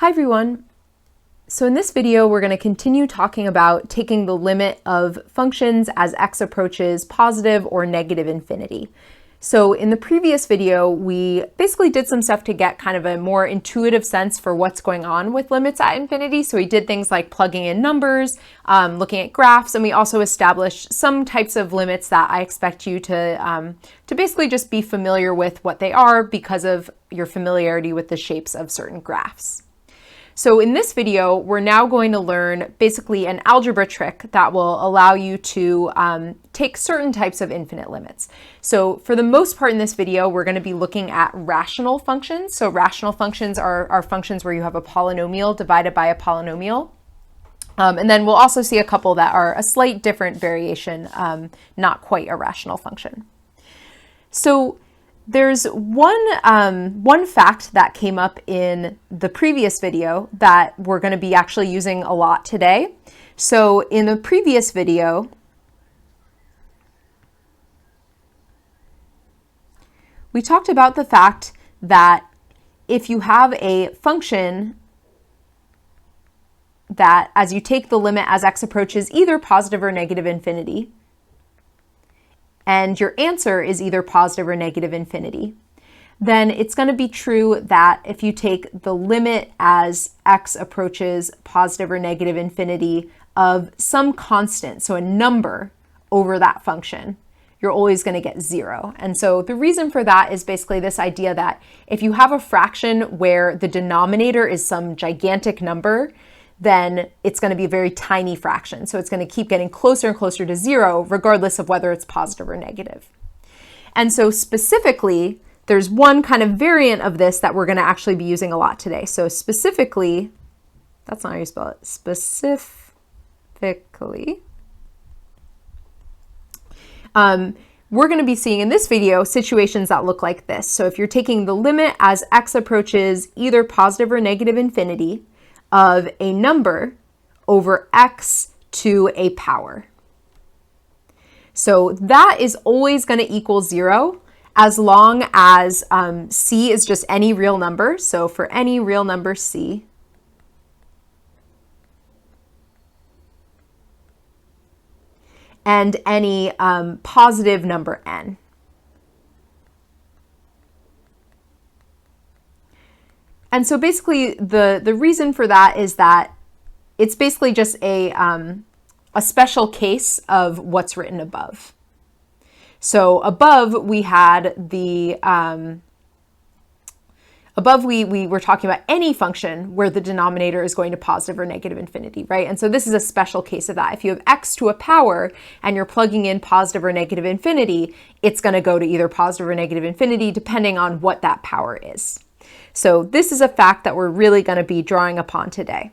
Hi everyone. So in this video, we're going to continue talking about taking the limit of functions as x approaches positive or negative infinity. So in the previous video, we basically did some stuff to get kind of a more intuitive sense for what's going on with limits at infinity. So we did things like plugging in numbers, looking at graphs, and we also established some types of limits that I expect you to basically just be familiar with what they are because of your familiarity with the shapes of certain graphs. So in this video, we're now going to learn basically an algebra trick that will allow you to take certain types of infinite limits. So for the most part in this video, we're going to be looking at rational functions. So rational functions are functions where you have a polynomial divided by a polynomial. And then we'll also see a couple that are a slight different variation, not quite a rational function. So there's one fact that came up in the previous video that we're going to be actually using a lot today. So in the previous video, we talked about the fact that if you have a function that as you take the limit as x approaches either positive or negative infinity, and your answer is either positive or negative infinity, then it's going to be true that if you take the limit as x approaches positive or negative infinity of some constant, so a number over that function, you're always going to get 0. And so the reason for that is basically this idea that if you have a fraction where the denominator is some gigantic number, then it's going to be a very tiny fraction. So it's going to keep getting closer and closer to 0, regardless of whether it's positive or negative. And so specifically, there's one kind of variant of this that we're going to actually be using a lot today. So specifically, that's not how you spell it, specifically, we're going to be seeing in this video situations that look like this. So if you're taking the limit as x approaches either positive or negative infinity of a number over x to a power. So that is always going to equal 0 as long as c is just any real number. So for any real number c, and any positive number n. And so basically the reason for that is that it's basically just a special case of what's written above. So above we had the, above we were talking about any function where the denominator is going to positive or negative infinity, right? And so this is a special case of that. If you have x to a power and you're plugging in positive or negative infinity, it's going to go to either positive or negative infinity depending on what that power is. So this is a fact that we're really going to be drawing upon today.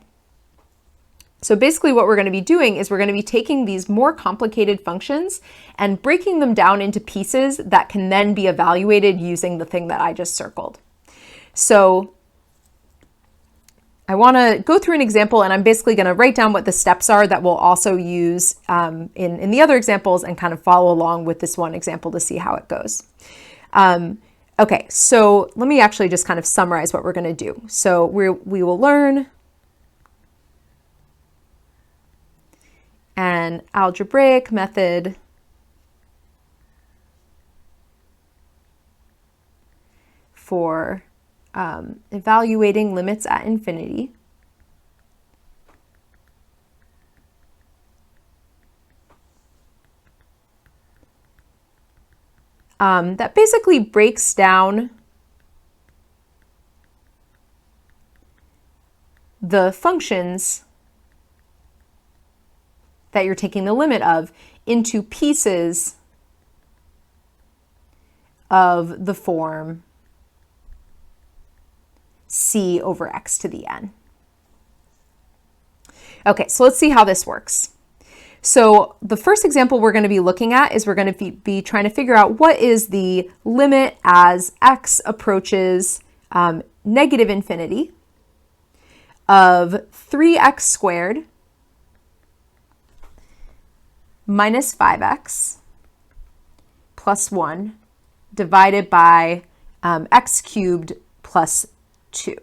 So basically what we're going to be doing is we're going to be taking these more complicated functions and breaking them down into pieces that can then be evaluated using the thing that I just circled. So I want to go through an example, and I'm basically going to write down what the steps are that we'll also use in the other examples and kind of follow along with this one example to see how it goes. Okay, so let me actually just kind of summarize what we're going to do. So we will learn an algebraic method for evaluating limits at infinity. That basically breaks down the functions that you're taking the limit of into pieces of the form c over x to the n. Okay, so let's see how this works. So the first example we're going to be looking at is we're going to be trying to figure out what is the limit as x approaches negative infinity of 3x squared minus 5x plus 1 divided by x cubed plus 2.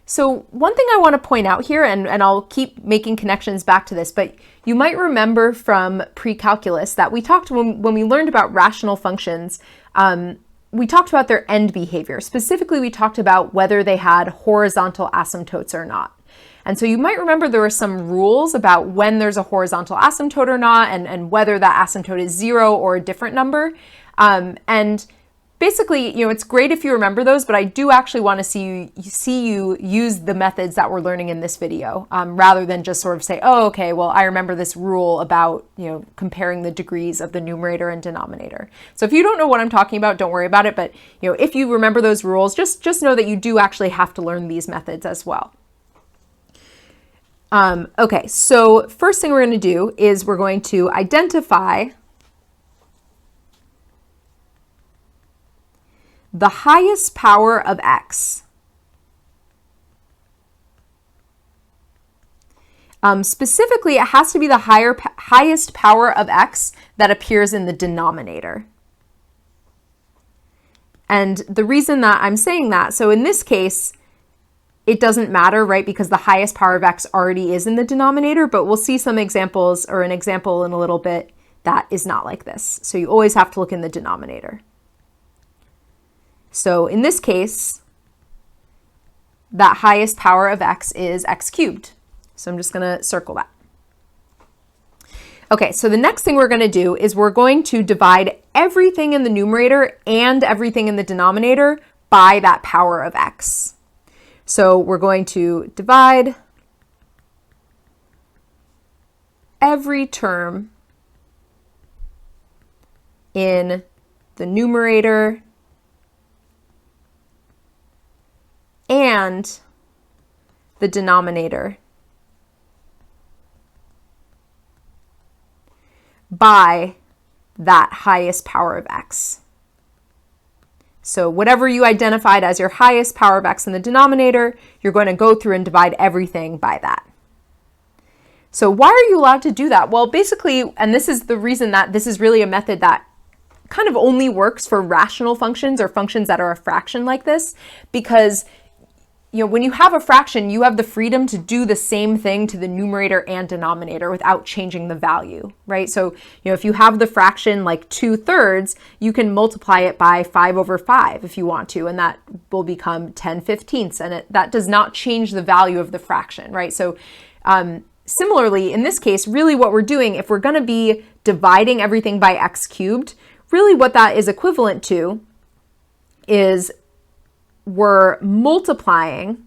So one thing I want to point out here, and I'll keep making connections back to this, but you might remember from pre-calculus that we talked when we learned about rational functions, we talked about their end behavior. Specifically, we talked about whether they had horizontal asymptotes or not. And so you might remember there were some rules about when there's a horizontal asymptote or not, and whether that asymptote is 0 or a different number. And basically, it's great if you remember those, but I do actually want to see you use the methods that we're learning in this video, rather than just sort of say, oh, okay, well, I remember this rule about, comparing the degrees of the numerator and denominator. So if you don't know what I'm talking about, don't worry about it. But, if you remember those rules, just know that you do actually have to learn these methods as well. Okay, so first thing we're going to do is we're going to identify the highest power of x. Specifically, it has to be the highest power of x that appears in the denominator. And the reason that I'm saying that, so in this case, it doesn't matter, right? Because the highest power of x already is in the denominator, but we'll see some examples, or an example in a little bit, that is not like this. So you always have to look in the denominator. So in this case, that highest power of x is x cubed. So I'm just going to circle that. Okay, so the next thing we're going to do is we're going to divide everything in the numerator and everything in the denominator by that power of x. So we're going to divide every term in the numerator and the denominator by that highest power of x. So whatever you identified as your highest power of x in the denominator, you're going to go through and divide everything by that. So why are you allowed to do that? Well, basically, and this is the reason that this is really a method that kind of only works for rational functions or functions that are a fraction like this, because when you have a fraction, you have the freedom to do the same thing to the numerator and denominator without changing the value, right? So, if you have the fraction like 2/3, you can multiply it by 5/5 if you want to, and that will become 10/15, and that does not change the value of the fraction, right? So, similarly, in this case, really what we're doing, if we're going to be dividing everything by x cubed, really what that is equivalent to is we're multiplying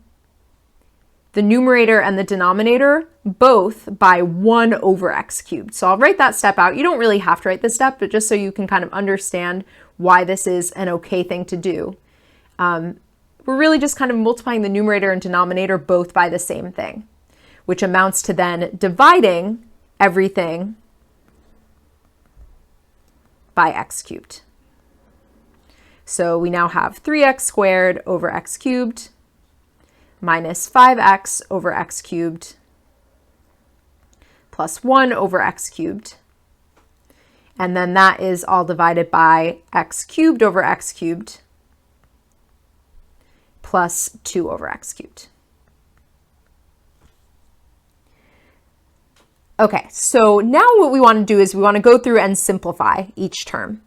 the numerator and the denominator both by 1/x cubed. So I'll write that step out. You don't really have to write this step, but just so you can kind of understand why this is an okay thing to do. We're really just kind of multiplying the numerator and denominator both by the same thing, which amounts to then dividing everything by x cubed. So we now have 3x squared over x cubed minus 5x over x cubed plus 1 over x cubed. And then that is all divided by x cubed over x cubed plus 2 over x cubed. Okay, so now what we want to do is we want to go through and simplify each term.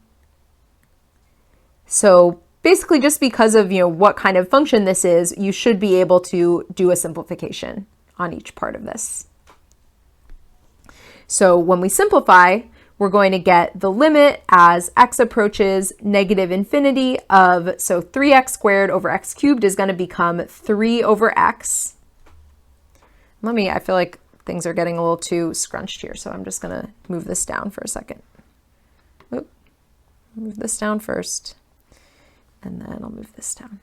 So basically, just because of what kind of function this is, you should be able to do a simplification on each part of this. So when we simplify, we're going to get the limit as x approaches -infinity of, so 3x squared over x cubed is going to become 3 over x. I feel like things are getting a little too scrunched here, so I'm just going to move this down for a second. Oop. Move this down first. And then I'll move this down.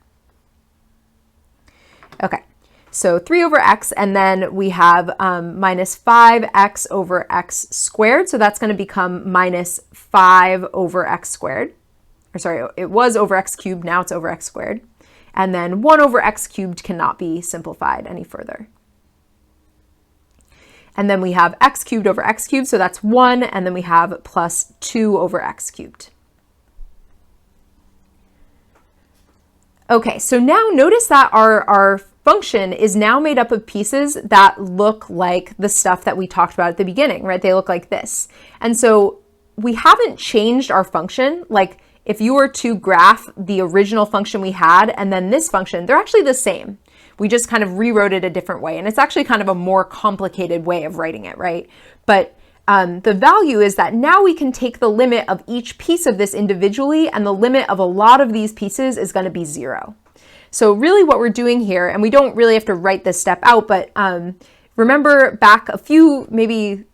Okay, so 3 over x, and then we have minus 5x over x squared. So that's going to become minus 5 over x squared. Or sorry, it was over x cubed, now it's over x squared. And then 1 over x cubed cannot be simplified any further. And then we have x cubed over x cubed, so that's 1, and then we have plus 2 over x cubed. Okay, so now notice that our function is now made up of pieces that look like the stuff that we talked about at the beginning, right? They look like this. And so we haven't changed our function. Like if you were to graph the original function we had and then this function, they're actually the same. We just kind of rewrote it a different way. And it's actually kind of a more complicated way of writing it, right? But the value is that now we can take the limit of each piece of this individually, and the limit of a lot of these pieces is going to be 0. So really what we're doing here, and we don't really have to write this step out, but remember back maybe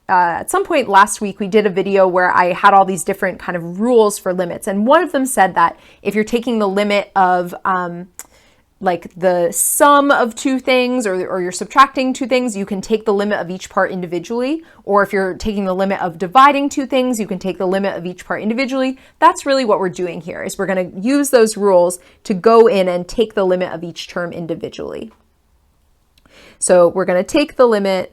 at some point last week, we did a video where I had all these different kind of rules for limits. And one of them said that if you're taking the limit of like the sum of two things, or you're subtracting two things, you can take the limit of each part individually. Or if you're taking the limit of dividing two things, you can take the limit of each part individually. That's really what we're doing here, is we're going to use those rules to go in and take the limit of each term individually. So we're going to take the limit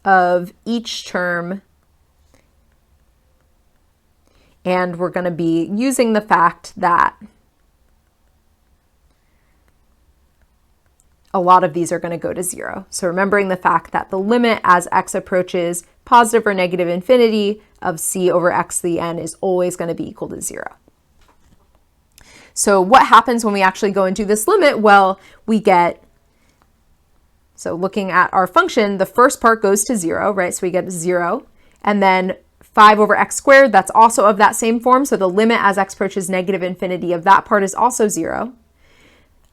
of each term, and we're going to be using the fact that a lot of these are going to go to 0. So remembering the fact that the limit as x approaches positive or negative infinity of c over x to the n is always going to be equal to 0. So what happens when we actually go and do this limit? Well, we get, so looking at our function, the first part goes to 0, right? So we get 0, and then 5 over x squared, that's also of that same form. So the limit as x approaches negative infinity of that part is also 0.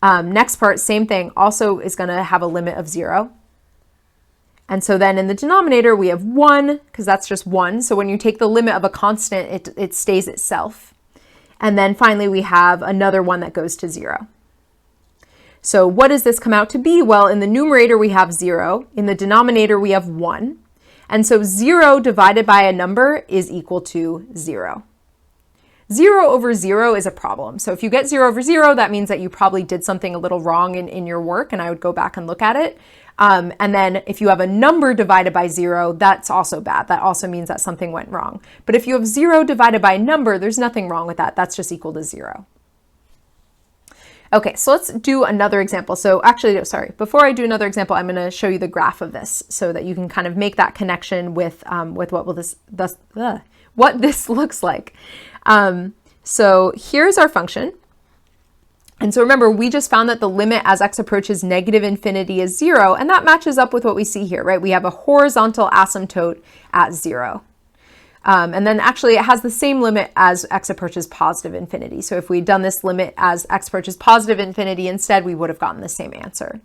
Next part, same thing, also is going to have a limit of 0. And so then in the denominator, we have 1, because that's just 1. So when you take the limit of a constant, it stays itself. And then finally, we have another one that goes to 0. So what does this come out to be? Well, in the numerator, we have 0. In the denominator, we have 1. And so 0 divided by a number is equal to 0. 0 over 0 is a problem. So if you get 0 over 0, that means that you probably did something a little wrong in your work, and I would go back and look at it. And then if you have a number divided by 0, that's also bad. That also means that something went wrong. But if you have 0 divided by a number, there's nothing wrong with that. That's just equal to 0. Okay, so let's do another example. So actually, no, sorry, before I do another example, I'm going to show you the graph of this so that you can kind of make that connection with what this looks like. So here's our function. And so remember, we just found that the limit as x approaches negative infinity is 0, and that matches up with what we see here, right? We have a horizontal asymptote at 0. And then actually it has the same limit as x approaches positive infinity. So if we'd done this limit as x approaches positive infinity instead, we would have gotten the same answer.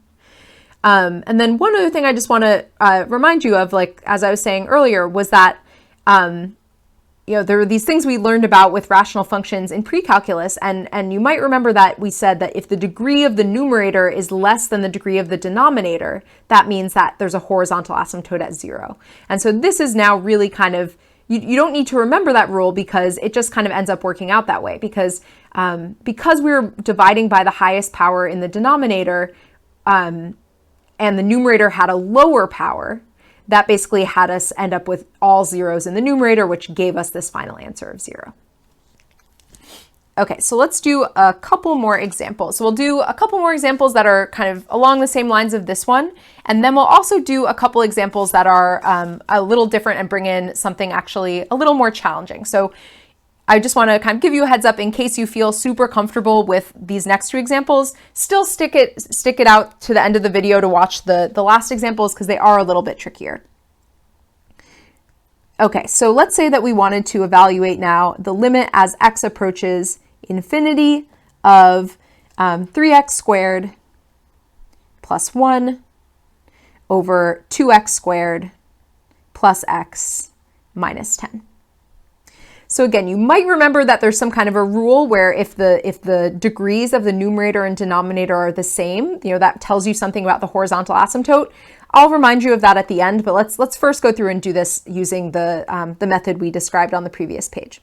And then one other thing I just want to remind you of, like as I was saying earlier, was that there were these things we learned about with rational functions in pre-calculus, and you might remember that we said that if the degree of the numerator is less than the degree of the denominator, that means that there's a horizontal asymptote at 0. And so this is now really kind of, you don't need to remember that rule because it just kind of ends up working out that way, because we're dividing by the highest power in the denominator, and the numerator had a lower power, that basically had us end up with all zeros in the numerator, which gave us this final answer of 0. Okay, so let's do a couple more examples. So we'll do a couple more examples that are kind of along the same lines of this one, and then we'll also do a couple examples that are a little different and bring in something actually a little more challenging. So I just want to kind of give you a heads up in case you feel super comfortable with these next two examples. Still stick it out to the end of the video to watch the last examples because they are a little bit trickier. Okay, so let's say that we wanted to evaluate now the limit as x approaches infinity of 3x squared plus 1 over 2x squared plus x minus 10. So again, you might remember that there's some kind of a rule where if the degrees of the numerator and denominator are the same, that tells you something about the horizontal asymptote. I'll remind you of that at the end, but let's first go through and do this using the method we described on the previous page.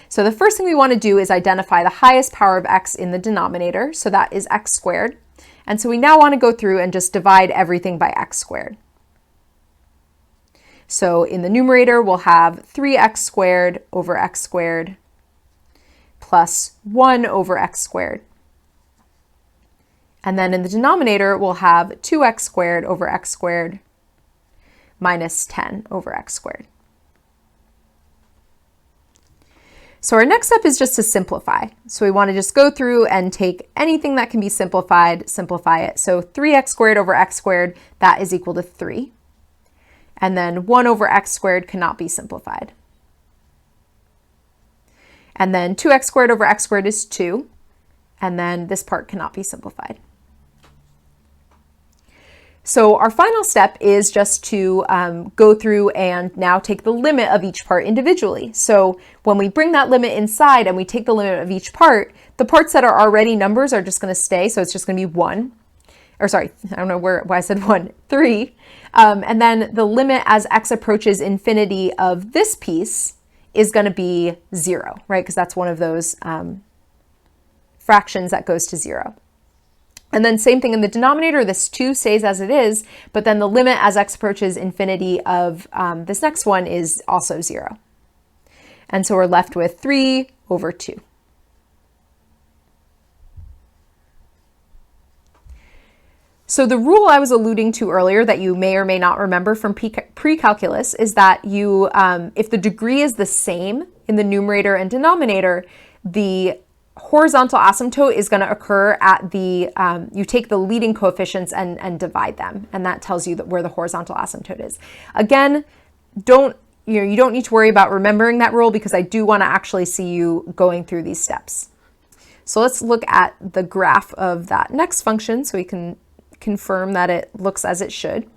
So the first thing we want to do is identify the highest power of x in the denominator, so that is x squared. And so we now want to go through and just divide everything by x squared. So in the numerator, we'll have 3x squared over x squared plus 1 over x squared. And then in the denominator, we'll have 2x squared over x squared minus 10 over x squared. So our next step is just to simplify. So we want to just go through and take anything that can be simplified, simplify it. So 3x squared over x squared, that is equal to 3. And then 1 over x squared cannot be simplified. And then 2x squared over x squared is 2. And then this part cannot be simplified. So our final step is just to go through and now take the limit of each part individually. So when we bring that limit inside and we take the limit of each part, the parts that are already numbers are just going to stay. So it's just going to be 1. Or sorry, I don't know why I said 1, 3. And then the limit as x approaches infinity of this piece is going to be 0, right? Because that's one of those fractions that goes to 0. And then same thing in the denominator, this 2 stays as it is, but then the limit as x approaches infinity of this next one is also 0. And so we're left with 3 over 2. So the rule I was alluding to earlier that you may or may not remember from pre-calculus is that you, if the degree is the same in the numerator and denominator, the horizontal asymptote is going to occur at the, you take the leading coefficients and divide them, and that tells you where the horizontal asymptote is. Again, you don't need to worry about remembering that rule because I do want to actually see you going through these steps. So let's look at the graph of that next function so we can confirm that it looks as it should.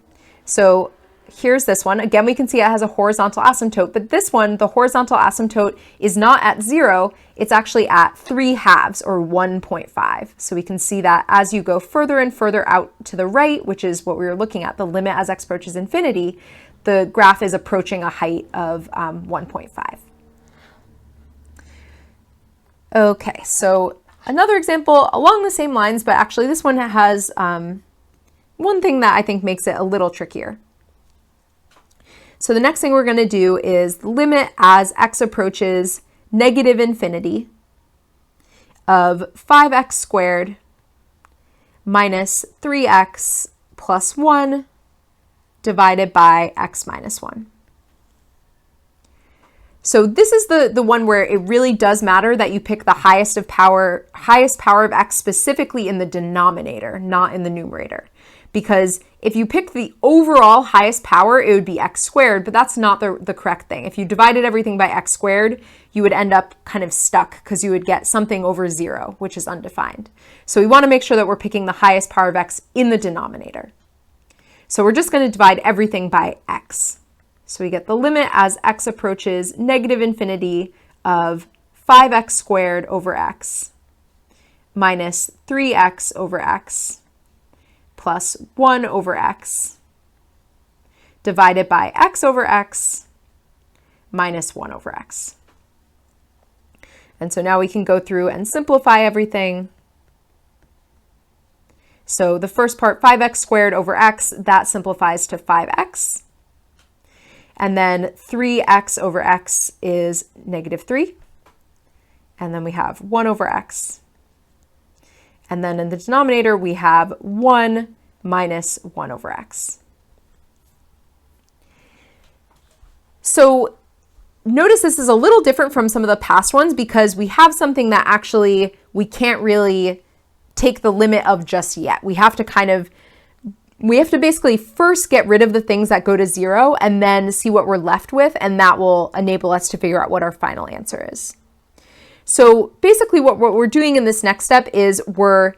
So here's this one. Again, we can see it has a horizontal asymptote, but this one, the horizontal asymptote is not at 0, it's actually at 3/2 or 1.5. So we can see that as you go further and further out to the right, which is what we were looking at, the limit as x approaches infinity, the graph is approaching a height of 1.5. Okay, so another example along the same lines, but actually this one has one thing that I think makes it a little trickier. So the next thing we're going to do is the limit as x approaches negative infinity of 5x squared minus 3x plus 1 divided by x minus 1. So this is the one where it really does matter that you pick the highest power of x specifically in the denominator, not in the numerator. Because if you pick the overall highest power, it would be x squared, but that's not the correct thing. If you divided everything by x squared, you would end up kind of stuck because you would get something over 0, which is undefined. So we want to make sure that we're picking the highest power of x in the denominator. So we're just going to divide everything by x. So we get the limit as x approaches negative infinity of 5x squared over x minus 3x over x plus 1 over x divided by x over x minus 1 over x. And so now we can go through and simplify everything. So the first part, 5x squared over x, that simplifies to 5x. And then 3x over x is negative 3. And then we have 1 over x. And then in the denominator, we have 1 minus 1 over x. So notice this is a little different from some of the past ones because we have something that actually we can't really take the limit of just yet. We have to basically first get rid of the things that go to 0 and then see what we're left with, and that will enable us to figure out what our final answer is. So basically what we're doing in this next step is there's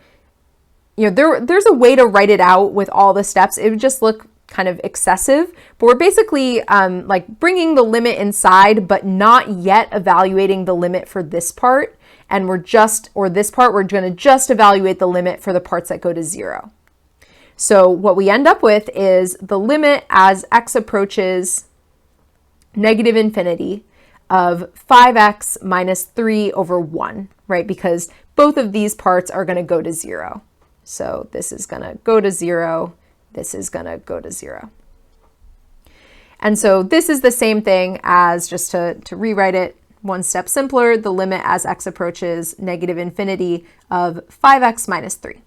a way to write it out with all the steps. It would just look kind of excessive, but we're basically like bringing the limit inside, but not yet evaluating the limit for this part. And we're going to just evaluate the limit for the parts that go to 0. So what we end up with is the limit as x approaches negative infinity of 5x minus 3 over 1, right? Because both of these parts are going to go to 0. So this is going to go to 0. This is going to go to 0. And so this is the same thing as, just to rewrite it one step simpler, the limit as x approaches negative infinity of 5x minus 3.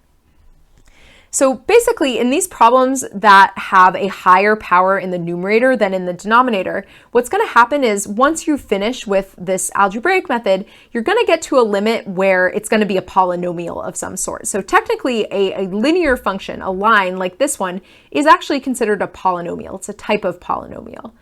So basically, in these problems that have a higher power in the numerator than in the denominator, what's going to happen is once you finish with this algebraic method, you're going to get to a limit where it's going to be a polynomial of some sort. So technically, a linear function, a line like this one, is actually considered a polynomial. It's a type of polynomial.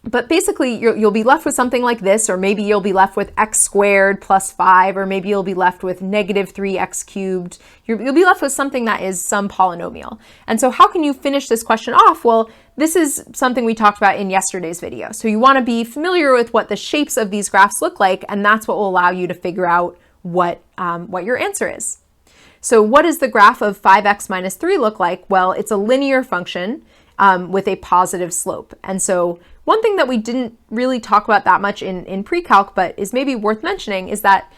But basically, you'll be left with something like this, or maybe you'll be left with x squared plus 5, or maybe you'll be left with negative 3x cubed. You'll be left with something that is some polynomial. And so how can you finish this question off? Well, this is something we talked about in yesterday's video. So you want to be familiar with what the shapes of these graphs look like, and that's what will allow you to figure out what your answer is. So what does the graph of 5x minus 3 look like? Well, it's a linear function with a positive slope. And so one thing that we didn't really talk about that much in pre-calc, but is maybe worth mentioning, is that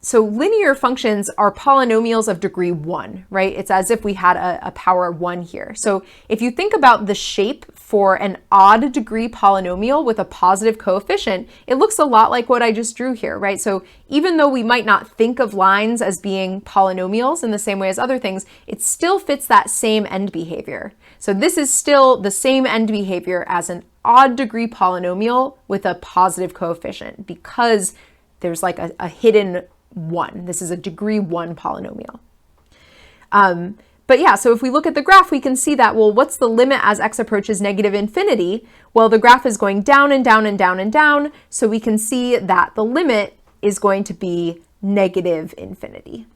so linear functions are polynomials of degree 1, right? It's as if we had a power 1 here. So if you think about the shape for an odd degree polynomial with a positive coefficient, it looks a lot like what I just drew here, right? So even though we might not think of lines as being polynomials in the same way as other things, it still fits that same end behavior. So this is still the same end behavior as an odd degree polynomial with a positive coefficient because there's like a hidden 1. This is a degree 1 polynomial. But yeah, so if we look at the graph, we can see that, well, what's the limit as x approaches negative infinity? Well, the graph is going down and down and down and down, so we can see that the limit is going to be negative infinity.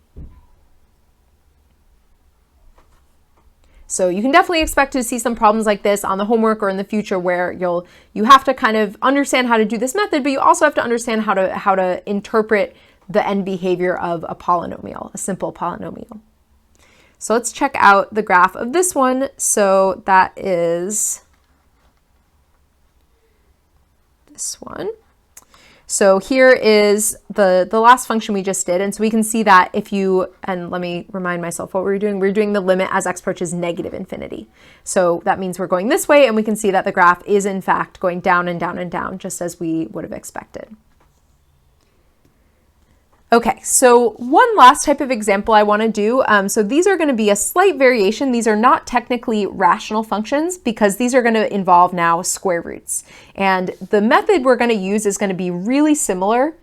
So you can definitely expect to see some problems like this on the homework or in the future where you have to kind of understand how to do this method, but you also have to understand how to interpret the end behavior of a polynomial, a simple polynomial. So let's check out the graph of this one. So that is this one. So here is the last function we just did. And so we can see that if you, and let me remind myself what we're doing. We're doing the limit as x approaches negative infinity. So that means we're going this way, and we can see that the graph is in fact going down and down and down, just as we would have expected. Okay, so one last type of example I want to do. So these are going to be a slight variation. These are not technically rational functions because these are going to involve now square roots. And the method we're going to use is going to be really similar,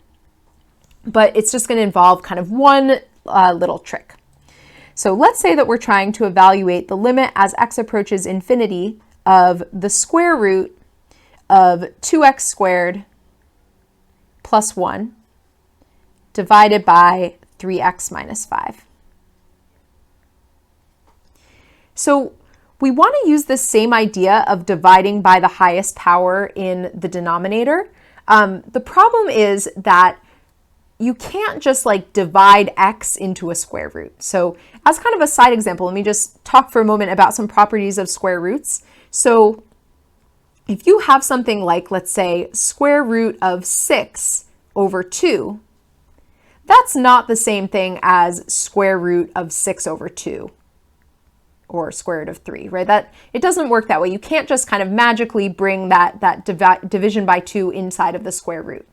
but it's just going to involve kind of one little trick. So let's say that we're trying to evaluate the limit as x approaches infinity of the square root of 2x squared plus 1 divided by 3x minus 5. So we want to use the same idea of dividing by the highest power in the denominator. The problem is that you can't just like divide x into a square root. So as kind of a side example, let me just talk for a moment about some properties of square roots. So if you have something like, let's say, square root of 6 over 2, that's not the same thing as square root of 6 over 2 or square root of 3, right? That it doesn't work that way. You can't just kind of magically bring that division by 2 inside of the square root.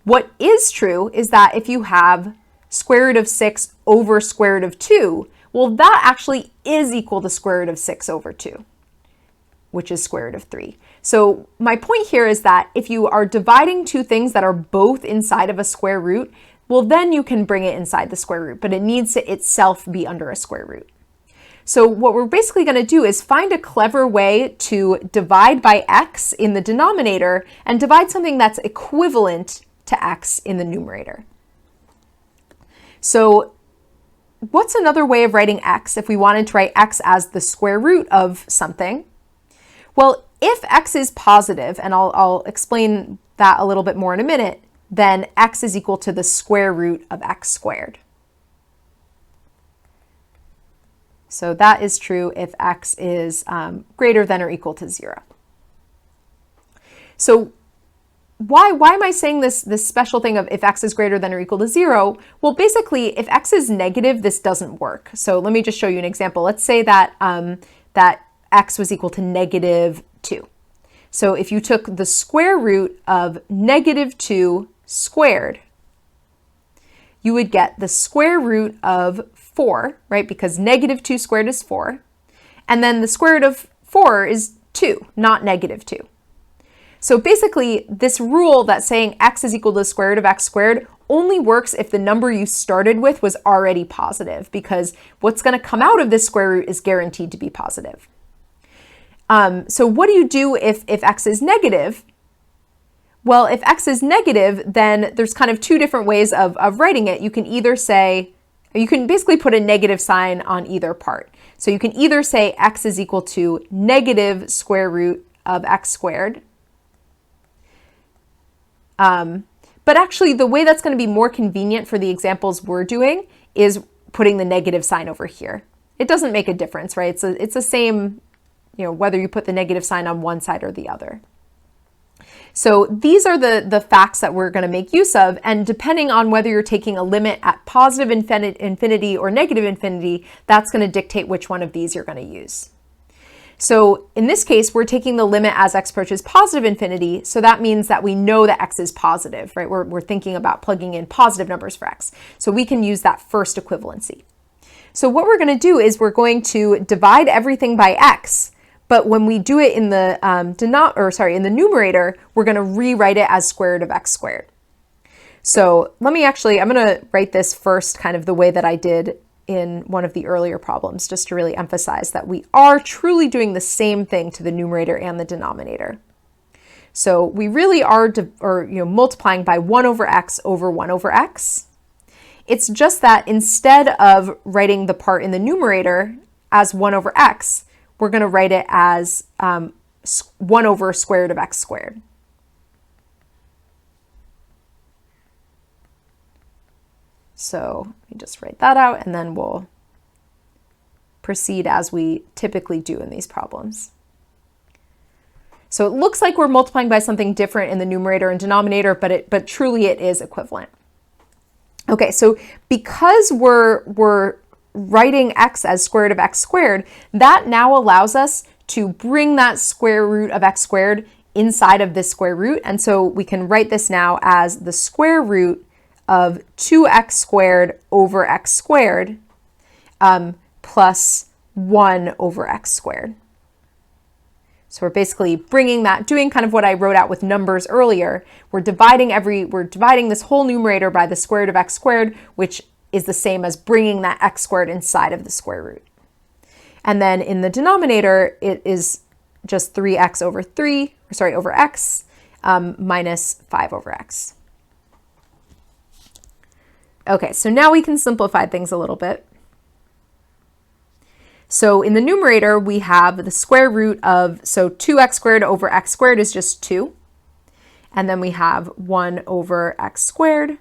What is true is that if you have square root of 6 over square root of 2, well, that actually is equal to square root of 6 over 2, which is square root of 3. So my point here is that if you are dividing two things that are both inside of a square root, well, then you can bring it inside the square root, but it needs to itself be under a square root. So what we're basically going to do is find a clever way to divide by x in the denominator and divide something that's equivalent to x in the numerator. So what's another way of writing x if we wanted to write x as the square root of something? Well, if x is positive, and I'll explain that a little bit more in a minute, then x is equal to the square root of x squared. So that is true if x is greater than or equal to 0. So why am I saying this special thing of if x is greater than or equal to 0? Well, basically, if x is negative, this doesn't work. So let me just show you an example. Let's say that that x was equal to negative 2. So if you took the square root of -2 squared, you would get the square root of 4, right? Because -2 squared is 4. And then the square root of 4 is 2, not -2. So basically, this rule that's saying x is equal to the square root of x squared only works if the number you started with was already positive, because what's going to come out of this square root is guaranteed to be positive. So what do you do if x is negative? Well, if x is negative, then there's kind of two different ways of writing it. You can either say, you can basically put a negative sign on either part. So you can either say x is equal to negative square root of x squared. But actually, the way that's going to be more convenient for the examples we're doing is putting the negative sign over here. It doesn't make a difference, right? It's the same, whether you put the negative sign on one side or the other. So these are the facts that we're going to make use of, and depending on whether you're taking a limit at positive infinity or negative infinity, that's going to dictate which one of these you're going to use. So in this case, we're taking the limit as x approaches positive infinity, so that means that we know that x is positive, right? We're thinking about plugging in positive numbers for x, so we can use that first equivalency. So what we're going to do is we're going to divide everything by x, but when we do it in the in the numerator, we're going to rewrite it as square root of x squared. So I'm going to write this first kind of the way that I did in one of the earlier problems, just to really emphasize that we are truly doing the same thing to the numerator and the denominator. So we really are multiplying by 1 over x over 1 over x. It's just that instead of writing the part in the numerator as 1 over x, we're going to write it as 1 over square root of x squared. So let me just write that out, and then we'll proceed as we typically do in these problems. So it looks like we're multiplying by something different in the numerator and denominator, but truly it is equivalent. Okay, so because we're writing x as square root of x squared, that now allows us to bring that square root of x squared inside of this square root, and so we can write this now as the square root of 2x squared over x squared plus 1 over x squared. So we're basically bringing that, doing kind of what I wrote out with numbers earlier. We're dividing this whole numerator by the square root of x squared, which is the same as bringing that x squared inside of the square root. And then in the denominator, it is just 3x over x minus 5 over x. Okay, so now we can simplify things a little bit. So in the numerator, we have the square root of, 2x squared over x squared is just 2. And then we have 1 over x squared.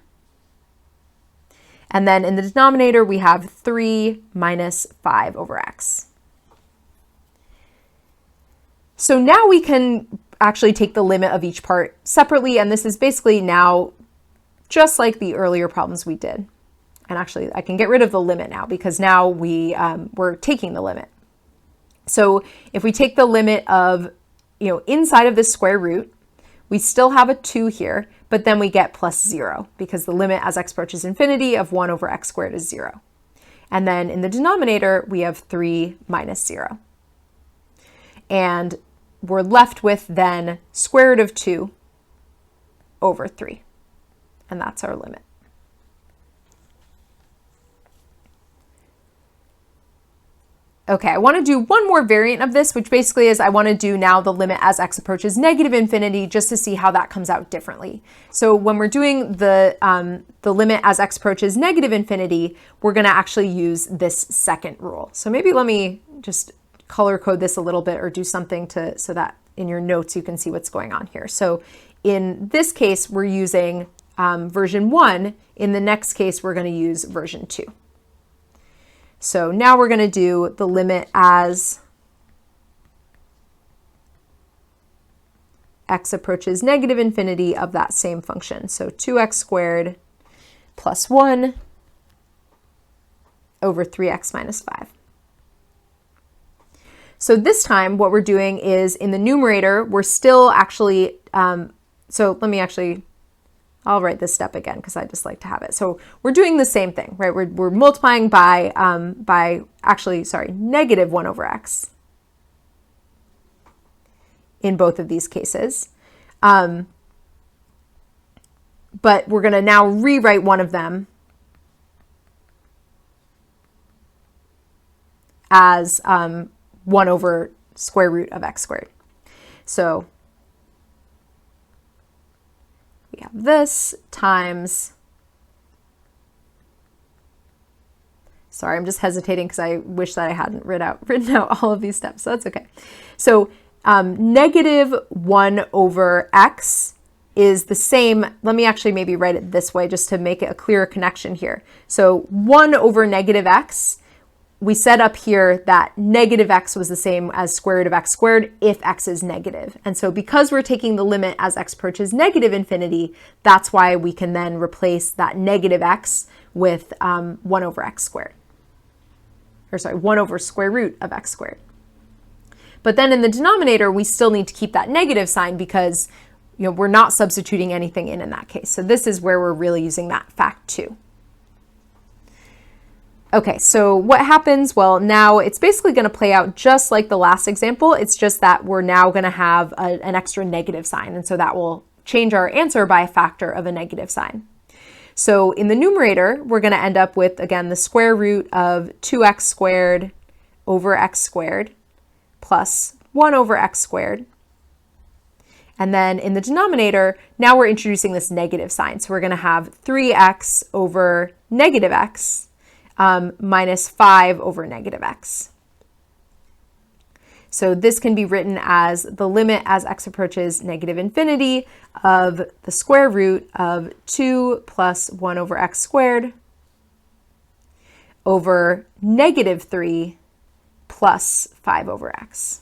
And then in the denominator, we have 3 minus 5 over x. So now we can actually take the limit of each part separately, and this is basically now just like the earlier problems we did. And actually, I can get rid of the limit now because now we're taking the limit. So if we take the limit of, inside of this square root, we still have a 2 here, but then we get plus 0 because the limit as x approaches infinity of 1 over x squared is 0. And then in the denominator, we have 3 minus 0. And we're left with then square root of 2 over 3. And that's our limit. Okay, I want to do one more variant of this, which basically is I want to do now the limit as x approaches negative infinity just to see how that comes out differently. So when we're doing the limit as x approaches negative infinity, we're going to actually use this second rule. So maybe let me just color code this a little bit or do something so that in your notes you can see what's going on here. So in this case, we're using version 1. In the next case, we're going to use version 2. So now we're going to do the limit as x approaches negative infinity of that same function. So 2x squared plus 1 over 3x minus 5. So this time what we're doing is in the numerator, we're still actually, so let me actually, I'll write this step again because I just like to have it. So we're doing the same thing, right? We're multiplying by negative 1 over x in both of these cases. But we're going to now rewrite one of them as 1 over square root of x squared. So we have this times, sorry, I'm just hesitating because I wish that I hadn't written out all of these steps, so that's okay. So negative 1 over x is the same, let me actually maybe write it this way just to make it a clearer connection here. So 1 over negative x, we said up here that negative x was the same as square root of x squared if x is negative. And so because we're taking the limit as x approaches negative infinity, that's why we can then replace that negative x with 1 over x squared. Or sorry, 1 over square root of x squared. But then in the denominator, we still need to keep that negative sign because we're not substituting anything in that case. So this is where we're really using that fact 2. Okay, so what happens? Well, now it's basically going to play out just like the last example. It's just that we're now going to have an extra negative sign. And so that will change our answer by a factor of a negative sign. So in the numerator, we're going to end up with, again, the square root of 2x squared over x squared plus 1 over x squared. And then in the denominator, now we're introducing this negative sign. So we're going to have 3x over negative x minus 5 over negative x. So this can be written as the limit as x approaches negative infinity of the square root of 2 plus 1 over x squared over negative 3 plus 5 over x.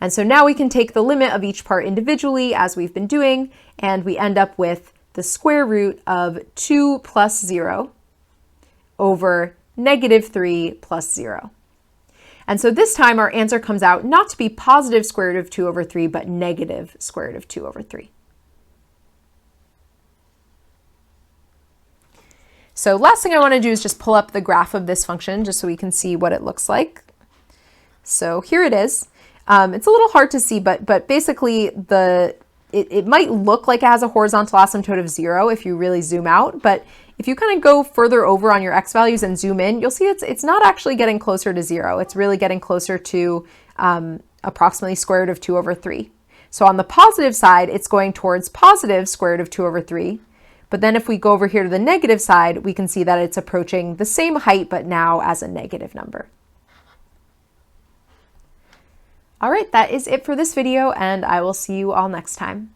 And so now we can take the limit of each part individually as we've been doing, and we end up with the square root of 2 plus 0 over negative 3 plus 0. And so this time our answer comes out not to be positive square root of 2 over 3, but negative square root of 2 over 3. So last thing I want to do is just pull up the graph of this function just so we can see what it looks like. So here it is. It's a little hard to see, but basically it might look like it has a horizontal asymptote of 0 if you really zoom out, but if you kind of go further over on your x values and zoom in, you'll see it's not actually getting closer to 0. It's really getting closer to approximately square root of 2 over 3. So on the positive side, it's going towards positive square root of 2 over 3. But then if we go over here to the negative side, we can see that it's approaching the same height, but now as a negative number. All right, that is it for this video, and I will see you all next time.